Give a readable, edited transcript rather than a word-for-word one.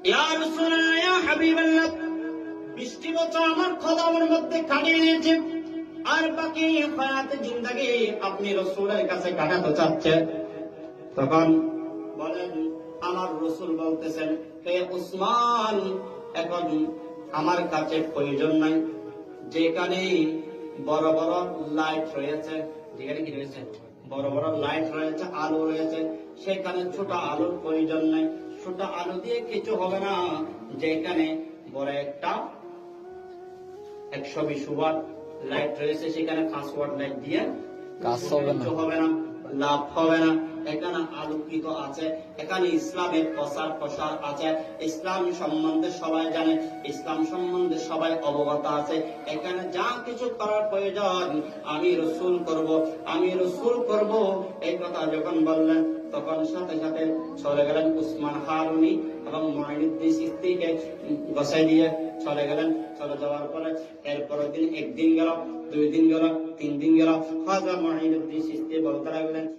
ইয়া রাসূলুল্লাহ, ইয়া হাবিবাল্লাহ, 20টি বছর আমার কদমের মধ্যে কাটিয়ে নিয়েছে, আর বাকি হায়াতে জিন্দেগি আপনি রাসূলের কাছে কাটাতে চাচ্ছেন। তখন বলেন, আমার রাসূল বলতেছেন, হে উসমান, এখন আমার কাছে প্রয়োজন নাই। যেখানে বড় বড় লাইট রয়েছে, যেখানে কি রয়েছে, বড় বড় লাইট রয়েছে, আলো রয়েছে, সেখানে ছোট আলোর প্রয়োজন নাই। ছোট আলো দিয়ে কিছু হবে না। যেখানে বড় একটা 120 ওয়াট লাইট রয়েছে, সেখানে 5 ওয়াট লাইট দিয়ে কিছু হবে না, লাভ হবে না। এখানে আলোকিত আছে, এখানে ইসলামের প্রচার প্রসার আছে, ইসলাম সম্বন্ধে সবাই জানে, ইসলাম সম্বন্ধে সবাই অবগত আছে। এখানে যা কিছু করার প্রয়োজন আমি রাসূল করব, আমি রাসূল করব। এই কথা যখন বললেন, তখন সাথে সাথে চলে গেলেন উসমান হারুনি এবং মুঈনুদ্দিন চিশতিকে বসাই দিয়ে চলে গেলেন। চলে যাওয়ার পরে এরপরের দিন 1 দিন গেল, 2 দিন গেল, 3 দিন গেল। খাজা মুঈনুদ্দিন চিশতি বলতে লাগলেন,